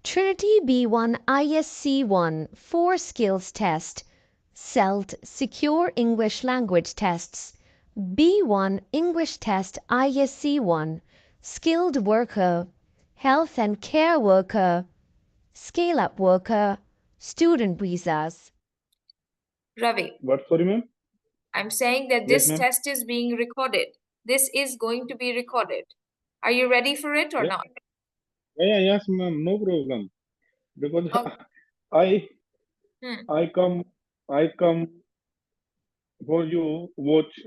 Trinity B1 ISE-1 4 Skills Test, SELT Secure English Language Tests, B1 English Test ISE-1 Skilled Worker, Health and Care Worker, Scale-Up Worker, Student Visas. Ravi, What, sorry, ma'am? I'm saying that Yes, this ma'am. test is being recorded. This is going to be recorded. Are you ready for it or Yeah. not? Yes, ma'am, no problem. Because Oh, I come for you watch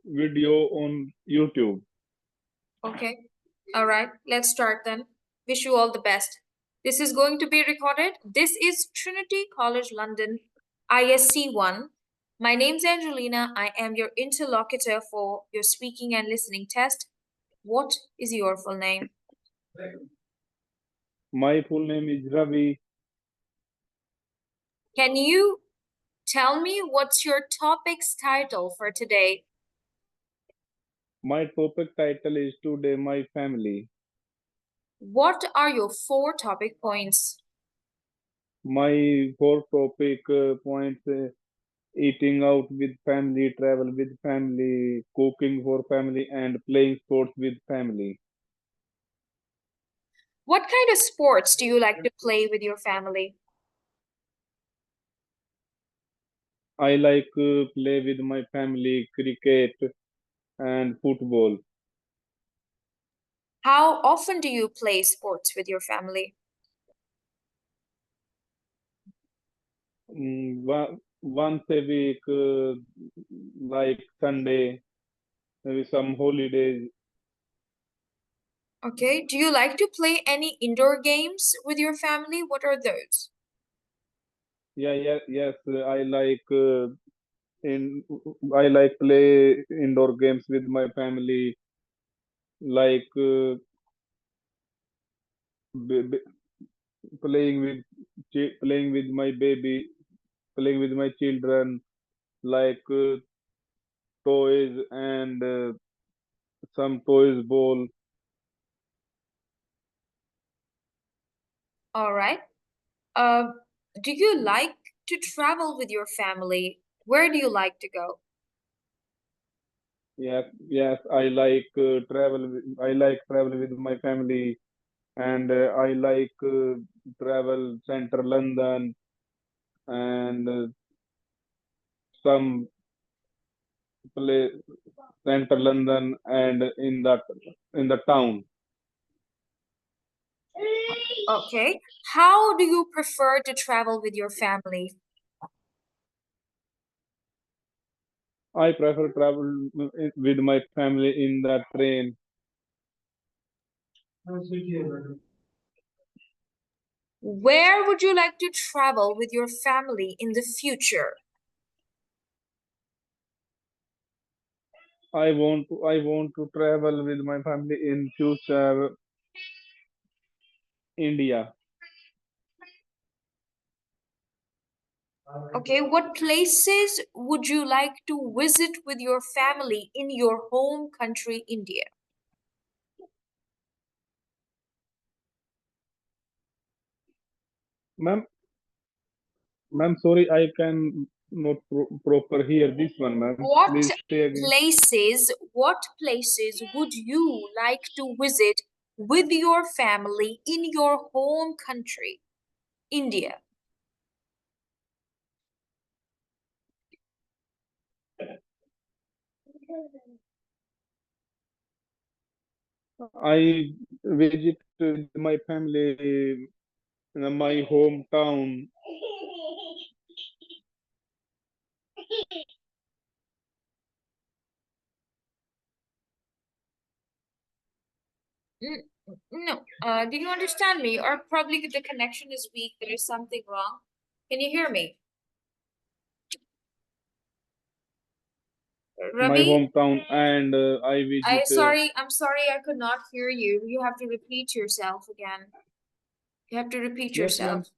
video on YouTube. okay. All right. Let's start then. Wish you all the best. This is going to be recorded. This is Trinity College London ISE-1. My name's Angelina. I am your interlocutor for your speaking and listening test. What is your full name? My full name is Ravi. Can you tell me what's your topic's title for today? My topic title is Today My Family. What are your 4 topic points? My 4 topic points: eating out with family, travel with family, cooking for family, and playing sports with family. What kind of sports do you like to play with your family? I like play with my family cricket and football. How often do you play sports with your family? Once a week, like Sunday, maybe some holidays. Okay. Do you like to play any indoor games with your family? What are those? Yes. I like play indoor games with my family, like b- b- playing with my baby, playing with my children, like toys and some toys ball. All right. Uh, do you like to travel with your family? Where do you like to go? Yes. I like travel. I like travel with my family, and I like travel center London and some place center London and in the town. Okay. How do you prefer to travel with your family? I prefer travel with my family in the train. Where would you like to travel with your family in the future? I want to travel with my family in future India. Okay, what places would you like to visit with your family in your home country, India? Ma'am, sorry, I can not proper hear this one, ma'am. Please say again. What places would you like to visit with your family in your home country, India? I visit my family in my hometown. No. Do you understand me? Or probably the connection is weak. There is something wrong. Can you hear me? My Ravi, hometown, and I visit. I'm sorry, I could not hear you. You have to repeat yourself again. You have to repeat Yes, ma'am. yourself.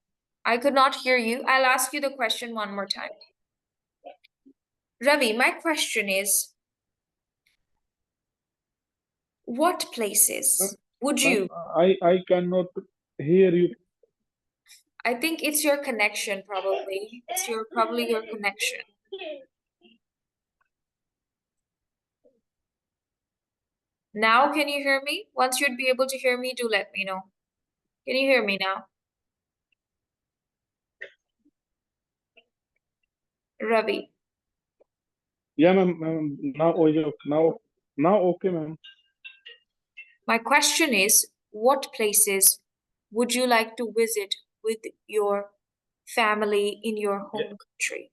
I could not hear you. I'll ask you the question one more time. Ravi, my question is, what places would Ma'am, you? I cannot hear you. I think it's your connection, probably. It's probably your connection. Now, can you hear me? Once you'd be able to hear me, do let me know. Can you hear me now? Ravi. Yeah, ma'am. Now, okay, ma'am. My question is, what places would you like to visit with your family in your home country?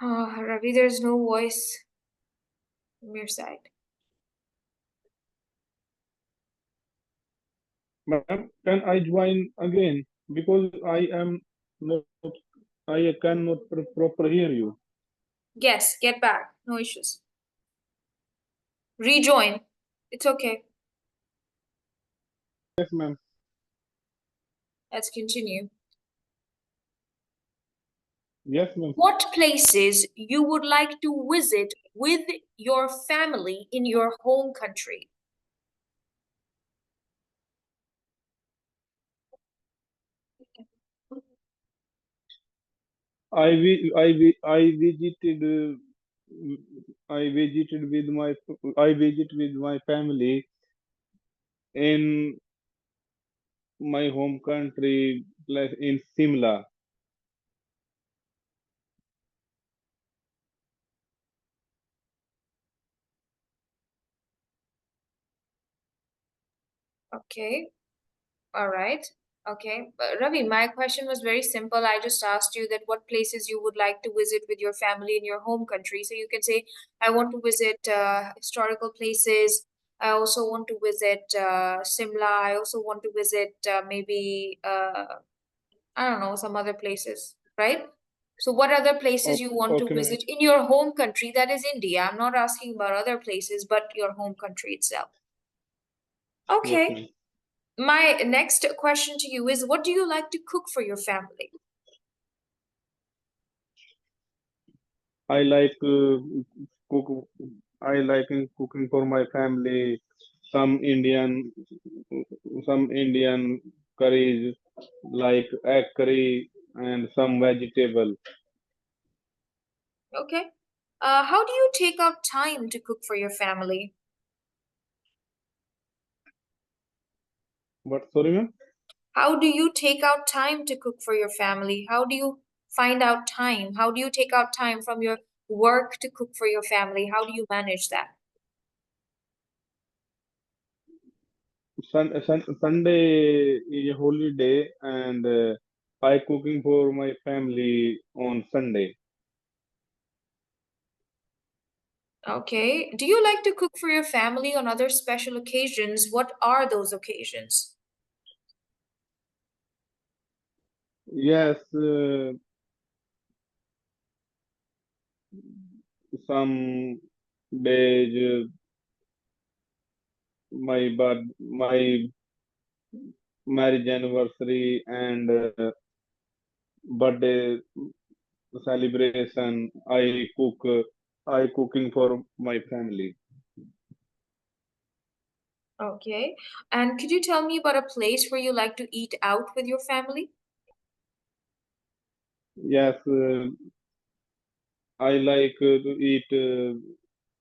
Oh, Ravi, there's no voice from your side. Ma'am, can I join again? Because I am not, I cannot proper hear you. Yes, get back. No issues. Rejoin. It's okay. Yes, ma'am. Let's continue. Yes, ma'am. What places you would like to visit with your family in your home country? I visited I visit with my family in my home country place in Simla. Okay. All right. Okay. Ravi, my question was very simple. I just asked you that what places you would like to visit with your family in your home country. So you can say, I want to visit historical places. I also want to visit Simla. I also want to visit maybe, I don't know, some other places, right? So what other places you want to Okay, ma'am. visit in your home country? That is India. I'm not asking about other places, but your home country itself. Yes, Okay. ma'am. My next question to you is, what do you like to cook for your family? I like cook. I like cooking for my family. Some Indian, some Indian curries like egg curry and some vegetable. Okay. How do you take out time to cook for your family? What, sorry, ma'am? How do you take out time to cook for your family? How do you find out time? How do you take out time from your work to cook for your family? How do you manage that? Sunday is a holiday, and I cooking for my family on Sunday. Okay. Do you like to cook for your family on other special occasions? What are those occasions? Yes, some days my marriage anniversary and birthday celebration. I cooking for my family. Okay. And could you tell me about a place where you like to eat out with your family? Yes, I like to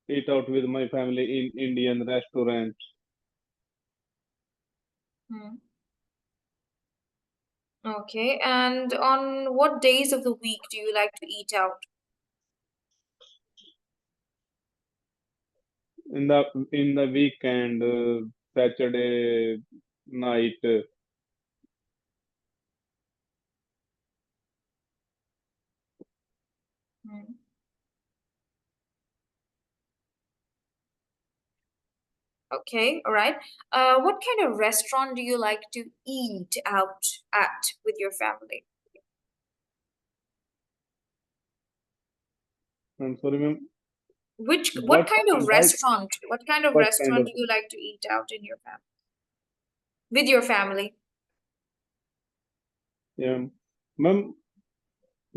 eat out with my family in Indian restaurant. Hmm. Okay. And on what days of the week do you like to eat out? In the weekend, Saturday night. Hmm. Okay, all right. What kind of restaurant do you like to eat out at with your family? I'm sorry, ma'am. What kind of Why, restaurant? What kind of what kind restaurant of do you like to eat out in your family? With your family? yeah, ma'am?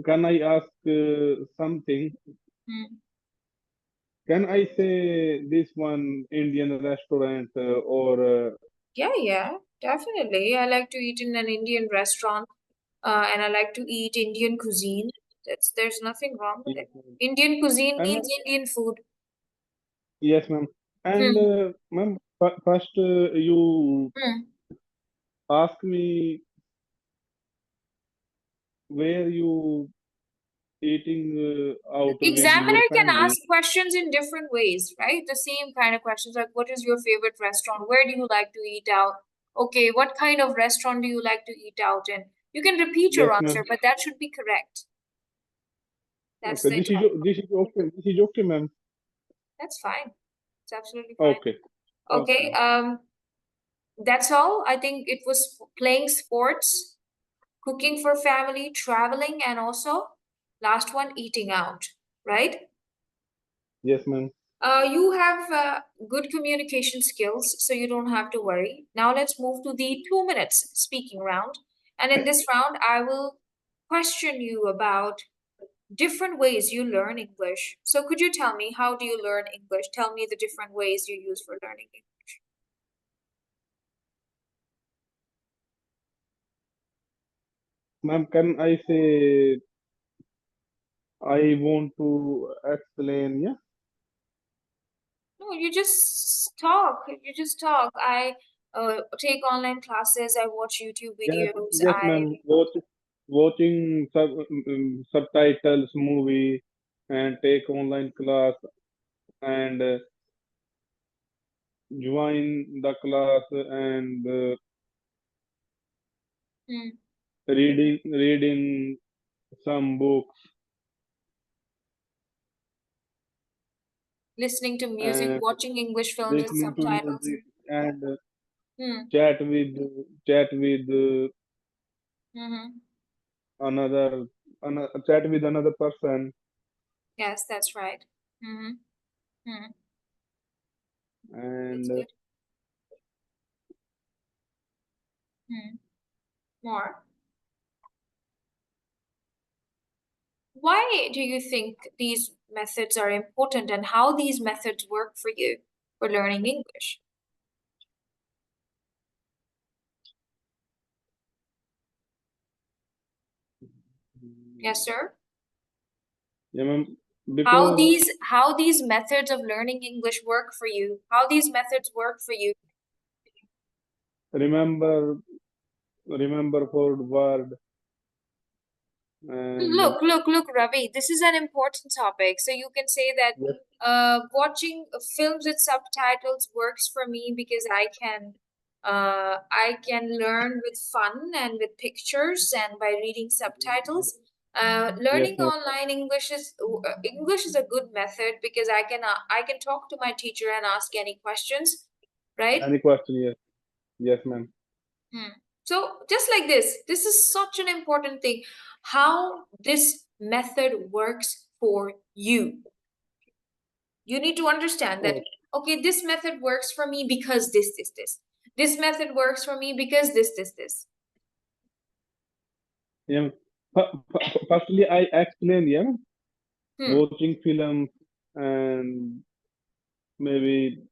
Can I ask something? Hmm. Can I say this one Indian restaurant or Yeah, definitely. I like to eat in an Indian restaurant, and I like to eat Indian cuisine. There's nothing wrong with yes, it. ma'am. Indian cuisine And means Indian food. yes, ma'am. And Hmm. ma'am, first you Hmm. ask me where you eating out with your Examiner can family. ask questions in different ways, right? The same kind of questions like, what is your favorite restaurant? Where do you like to eat out? Okay, what kind of restaurant do you like to eat out in? You can repeat your Yes, ma'am. answer, but that should be correct. That's Okay, the Italian. this is okay. This is okay, ma'am. That's fine. It's absolutely fine. Okay, Okay, okay. that's all. I think it was playing sports, cooking for family, traveling, and also last one, eating out, right? Yes, ma'am. You have good communication skills, so you don't have to worry. Now let's move to the 2 minutes speaking round. And in this round, I will question you about different ways you learn English. So could you tell me, how do you learn English? Tell me the different ways you use for learning English. Ma'am, can I say I want to explain? Yeah. No, you just talk. You just talk. I take online classes. I watch YouTube Yes, videos. yes, ma'am. Watching subtitles, movie, and take online class and join the class and Hmm, reading some books listening to music, and watching English films with listening to subtitles. music and Hmm. chat with chat with Mm-hmm. another, chat with another person Yes, that's right. Mm-hmm. Hmm. That's and good. Hmm. More. Why do you think these methods are important and how these methods work for you for learning English? Yes, sir. yeah, ma'am. How Because these methods of learning English work for you? How these methods work for you? remember remember for word and Look, Ravi, this is an important topic. So you can say that yes, watching films with subtitles works for me because I can learn with fun and with pictures and by reading subtitles. yes, Learning ma'am. online English is a good method because I can talk to my teacher and ask any questions, right? Any question? Yes, yes, ma'am. Hmm. So just like this is such an important thing. How this method works for you. You need to understand that, Oh, okay, this method works for me because this. This method works for me because this. yeah. Firstly, I explain. Yeah, Hmm. watching films and maybe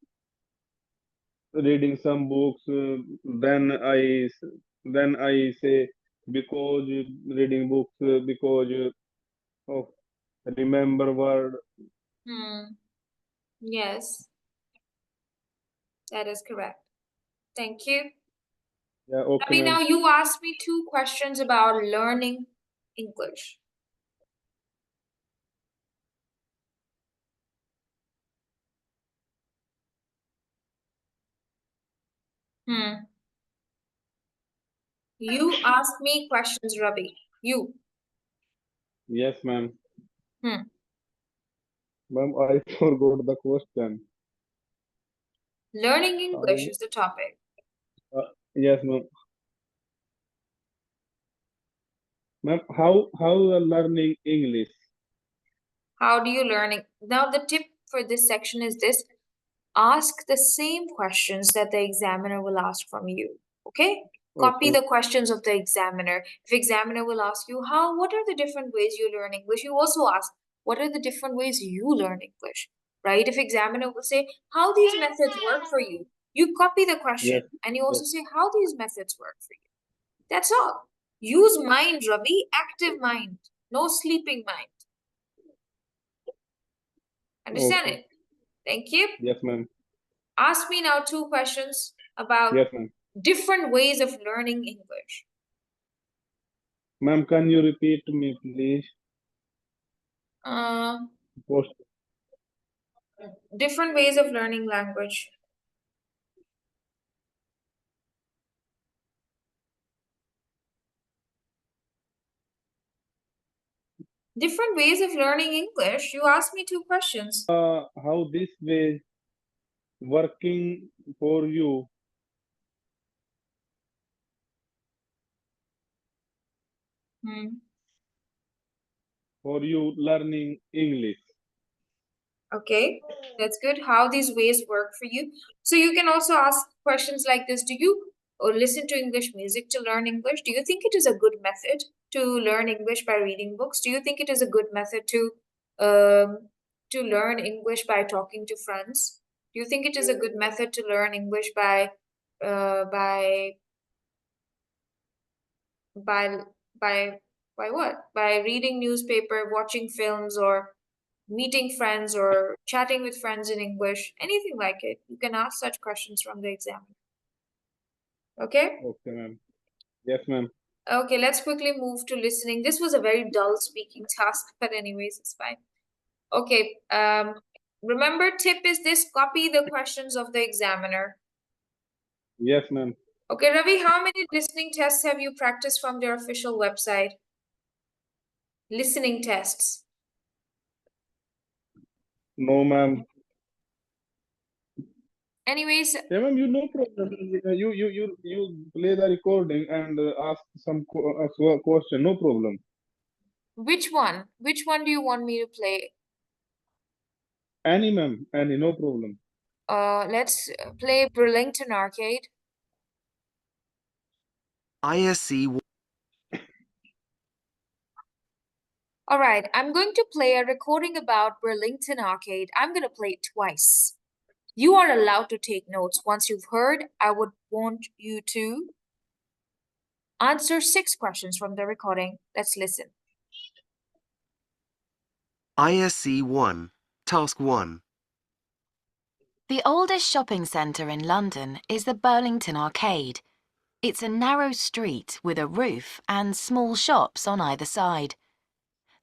reading some books. Then I say because reading books because of remember word. Hmm. Yes, that is correct. Thank you. Yeah, okay, Ravi, now ma'am. you asked me two questions about learning English. Hmm. You asked me questions, Ravi. You. Yes, ma'am. Hmm. Ma'am, I forgot the question. Learning English I, is the topic. yes, ma'am. Ma'am, how learning English? How do you learn it? Now, the tip for this section is this: ask the same questions that the examiner will ask from you. Okay? Copy Okay. the questions of the examiner. If examiner will ask you, what are the different ways you learn English? You also ask, what are the different ways you learn English? right? If examiner will say, how these methods work for you, you copy the question Yes. and you also Yes. say how these methods work for you. That's all. Use mind, Ravi, active mind, no sleeping mind. Understand Okay. it? Thank you. Yes, ma'am. Ask me now 2 questions about Yes, ma'am. different ways of learning English. Ma'am, can you repeat me, please? Uh, Post. different ways of learning language. Different ways of learning English. You asked me 2 questions. How this way working for you? For you learning English? Okay, that's good. How these ways work for you. So you can also ask questions like this. Do you listen to English music to learn English? Do you think it is a good method to learn English by reading books? Do you think it is a good method to learn English by talking to friends? Do you think it is a good method to learn English by uh, by by by by what? By reading newspaper, watching films, or meeting friends, or chatting with friends in English, anything like it. You can ask such questions from the examiner. Okay? Okay, ma'am. Yes, ma'am. Okay, let's quickly move to listening. This was a very dull speaking task, but anyways, it's fine. Okay, remember, tip is this: copy the questions of the examiner. Yes, ma'am. Okay, Ravi, how many listening tests have you practiced from their official website? Listening tests. No, ma'am. Anyways, Yeah, ma'am, you no problem. You play the recording and ask some question. No problem. which one? Which one do you want me to play? Any, ma'am. Any, no problem. Let's play Burlington Arcade. ISE-1. All right, I'm going to play a recording about Burlington Arcade. I'm going to play it twice. You are allowed to take notes. Once you've heard, I would want you to answer 6 questions from the recording. Let's listen. ISE-1. Task 1. The oldest shopping centre in London is the Burlington Arcade. It's a narrow street with a roof and small shops on either side.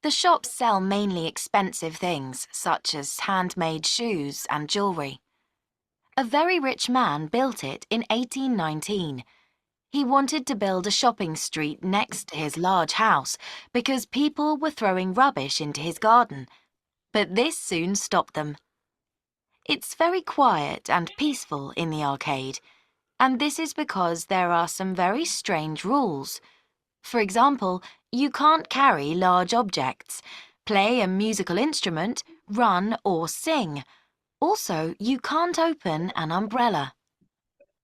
The shops sell mainly expensive things such as handmade shoes and jewellery. A very rich man built it in 1819. He wanted to build a shopping street next to his large house because people were throwing rubbish into his garden, but this soon stopped them. It's very quiet and peaceful in the arcade, and this is because there are some very strange rules. For example, you can't carry large objects, play a musical instrument, run or sing. Also, you can't open an umbrella.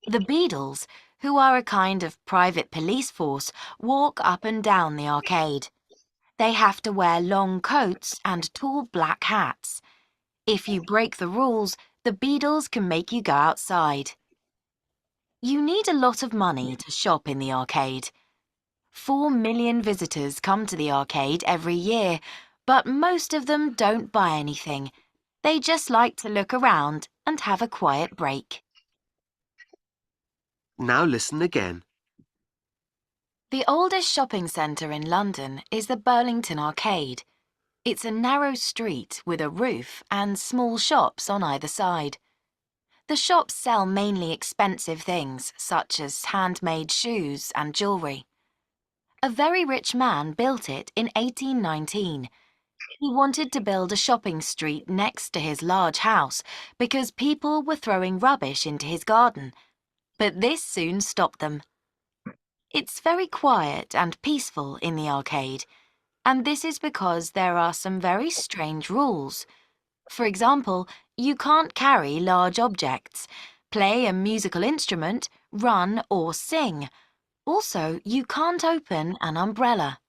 The Beadles, who are a kind of private police force, walk up and down the arcade. They have to wear long coats and tall black hats. If you break the rules, the Beadles can make you go outside. You need a lot of money to shop in the arcade. 4 million visitors come to the arcade every year, but most of them don't buy anything. They just like to look around and have a quiet break. Now listen again. The oldest shopping centre in London is the Burlington Arcade. It's a narrow street with a roof and small shops on either side. The shops sell mainly expensive things such as handmade shoes and jewellery. A very rich man built it in 1819. He wanted to build a shopping street next to his large house because people were throwing rubbish into his garden, but this soon stopped them. It's very quiet and peaceful in the arcade, and this is because there are some very strange rules. For example, you can't carry large objects, play a musical instrument, run or sing. Also, you can't open an umbrella.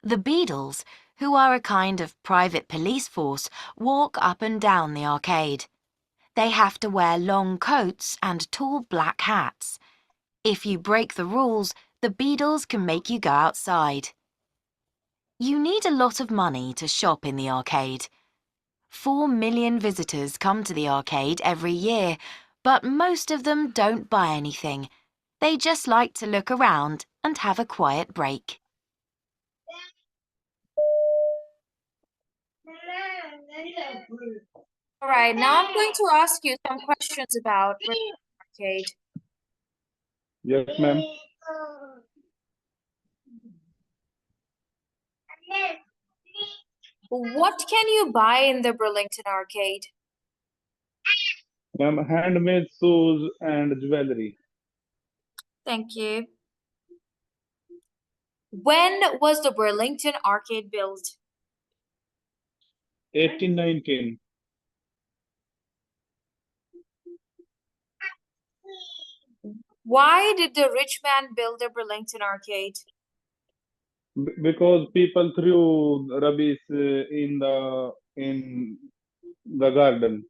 The Beadles, who are a kind of private police force, walk up and down the arcade. They have to wear long coats and tall black hats. If you break the rules, the Beadles can make you go outside. You need a lot of money to shop in the arcade. 4 million visitors come to the arcade every year, but most of them don't buy anything. They just like to look around and have a quiet break. All right, now I'm going to ask you some questions about arcade. Yes, ma'am. What can you buy in the Burlington arcade? Ma'am, handmade shoes and jewelry. Thank you. When was the Burlington arcade built? 1819. Why did the rich man build the Burlington arcade? Because people threw rubbish in the garden,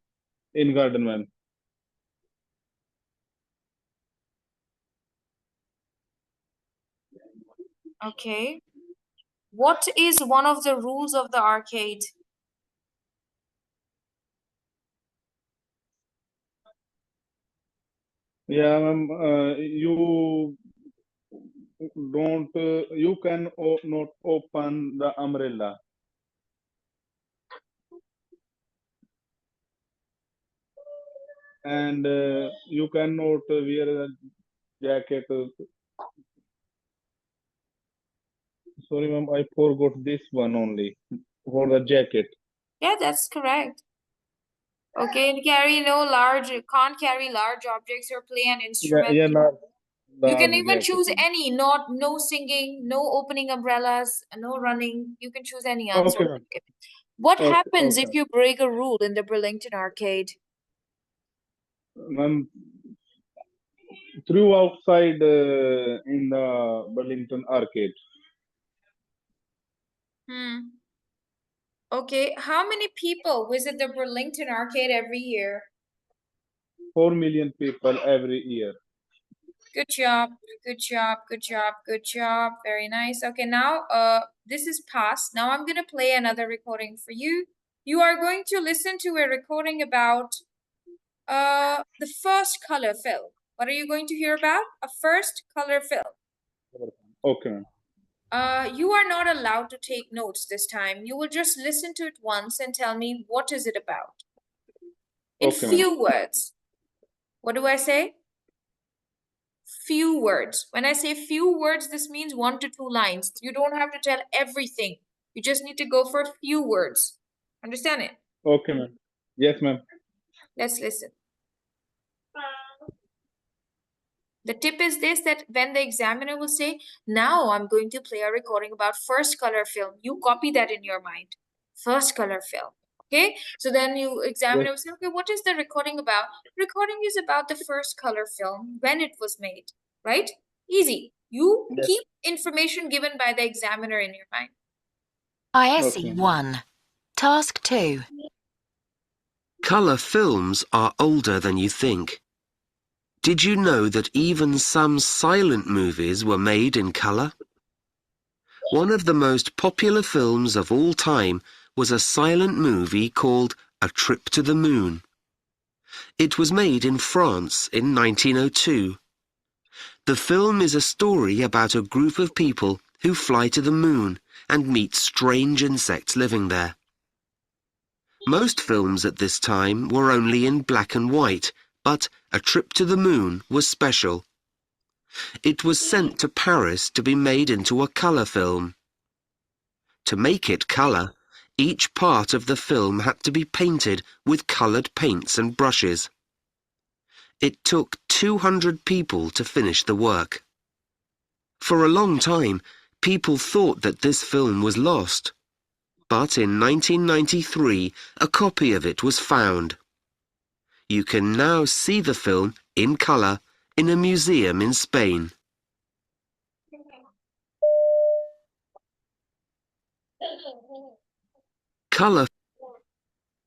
ma'am. Okay. What is one of the rules of the arcade? Yeah, ma'am. You can not open the umbrella, and you cannot wear a jacket. Sorry, ma'am, I forgot this one only for the jacket. Yeah, that's correct. Okay, and can't carry large objects or play an instrument. Yeah, You can large even jacket. choose any, no singing, no opening umbrellas, no running. You can choose any answer. Okay, ma'am. What Okay, happens okay. if you break a rule in the Burlington arcade? Ma'am, threw outside in the Burlington arcade. Okay, how many people visit the Burlington arcade every year? 4 million people every year. Good job, good job, good job, good job. Very nice. Okay, now this is past. Now I'm gonna play another recording for you. You are going to listen to a recording about the first color film. What are you going to hear about? A first color film. Okay, ma'am. You are not allowed to take notes this time. You will just listen to it once and tell me what is it about. In Okay, few words. What do I say? Few words. When I say few words, this means 1 to 2 lines. You don't have to tell everything. You just need to go for few words. Understand it? Okay, ma'am. Yes, ma'am. Let's listen. The tip is this, that when the examiner will say, now I'm going to play a recording about first color film, you copy that in your mind. First color film. Okay, so then you examiner will say, okay, what is the recording about? Recording is about the first color film, when it was made, right? Easy. You keep information given by the examiner in your mind. ISE-1, Task 2. Colour films are older than you think. Did you know that even some silent movies were made in colour? One of the most popular films of all time was a silent movie called A Trip to the Moon. It was made in France in 1902. The film is a story about a group of people who fly to the moon and meet strange insects living there. Most films at this time were only in black and white, but A Trip to the Moon was special. It was sent to Paris to be made into a colour film. To make it colour, each part of the film had to be painted with coloured paints and brushes. It took 200 people to finish the work. For a long time, people thought that this film was lost. But in 1993, a copy of it was found. You can now see the film in colour in a museum in Spain. Color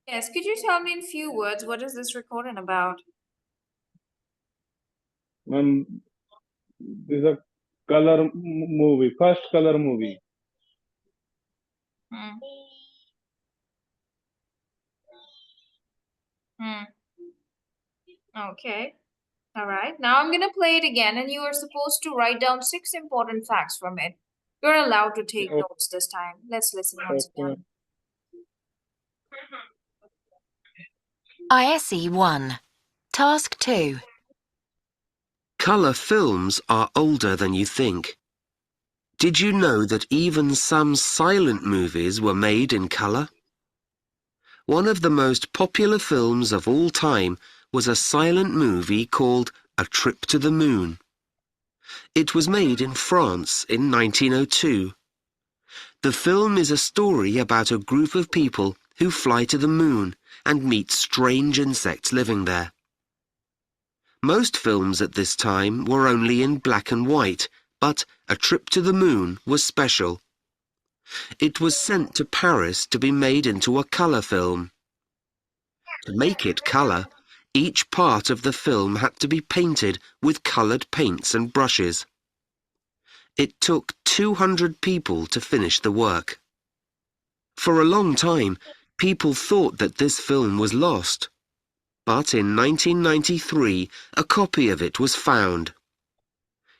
Yes, could you tell me in few words what is this recording about? Ma'am, this is a color movie, first color movie. Hmm. Hmm. Okay. All right. Now I'm gonna play it again, and you are supposed to write down 6 important facts from it. You're allowed to take Okay, notes this time. Let's listen once again. ISE-1. Task 2. Color films are older than you think. Did you know that even some silent movies were made in color? One of the most popular films of all time was a silent movie called A Trip to the Moon. It was made in France in 1902. The film is a story about a group of people who fly to the moon and meet strange insects living there. Most films at this time were only in black and white, but A Trip to the Moon was special. It was sent to Paris to be made into a colour film. To make it colour, each part of the film had to be painted with coloured paints and brushes. It took 200 people to finish the work. For a long time, people thought that this film was lost. But in 1993, a copy of it was found.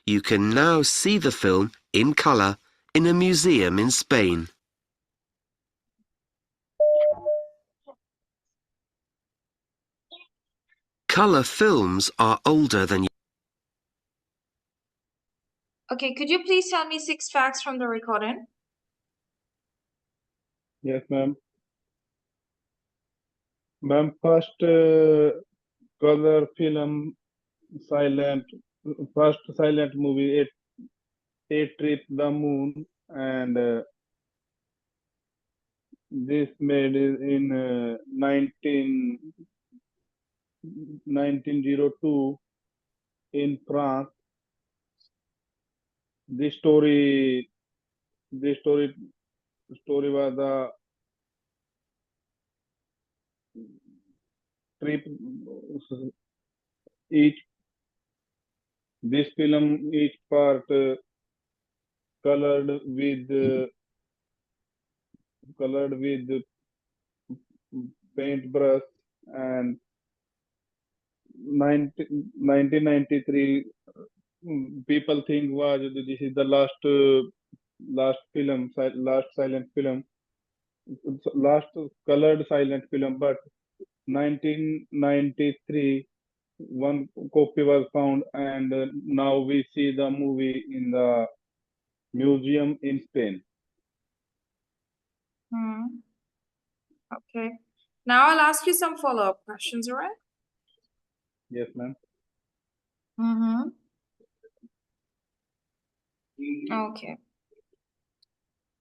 You can now see the film in colour in a museum in Spain. Colour films are older than you. Okay, could you please tell me 6 facts from the recording? yes, ma'am. Ma'am, first color film, silent, first silent movie, A Trip the Moon, and this made in 1902 in France. This story, this story was a trip. Each this film, each part colored with paintbrush, and 1993 people think was this is the last film, last silent film, last colored silent film, but 1993 one copy was found, and now we see the movie in the museum in Spain. Hmm. Okay. Now I'll ask you some follow-up questions, all right? Yes, ma'am. Mm-hmm. Okay.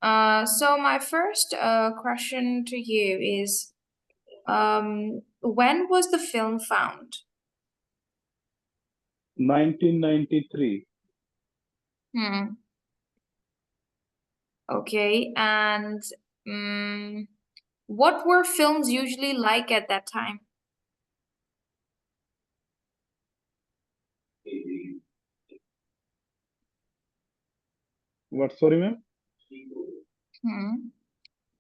So my first question to you is, when was the film found? 1993. Hmm. Okay, and what were films usually like at that time? What, sorry, ma'am? Hmm.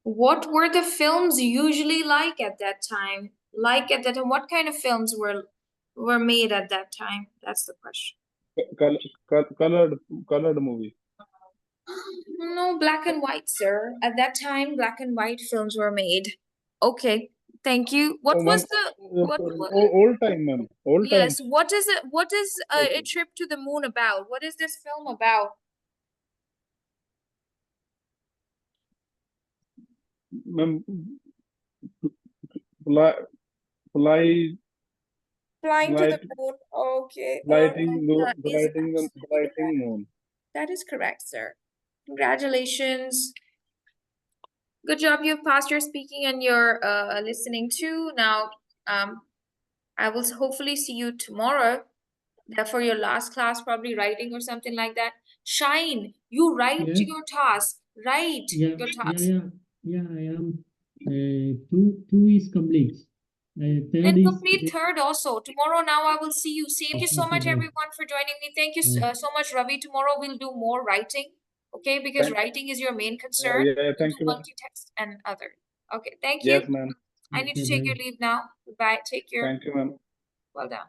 What were the films usually like at that time? Like at that time, what kind of films were made at that time? That's the question. Colored movie. No, black and white, sir. At that time, black and white films were made. Okay, thank you. What Oh, was ma'am, the what? old time, ma'am. Old time. Yes, what is it? What is A Okay. Trip to the Moon about? What is this film about? Ma'am, fly, fly, Flying to the flight, moon. Okay, all right. flighting moon. That is correct, sir. Congratulations. Good job. You've passed your speaking and your listening too. Now, I will hopefully see you tomorrow. For your last class, probably writing or something like that. Shine, you write Yeah, your task. Write yeah, your yeah, task. yeah. Yeah, I am. Two is complete. Third Then is complete third also. Tomorrow now I will see you. Thank you so Okay, much bye. everyone for joining me. Thank you Bye. so much, Ravi. Tomorrow we'll do more writing. Okay, because Thank- writing is your main concern. Yeah, We'll thank do you, ma'am. multi-text and other. Okay, thank Yes, you. ma'am. I need to Okay, take bye. your leave now. Goodbye. Take care. Thank you, ma'am. Well done.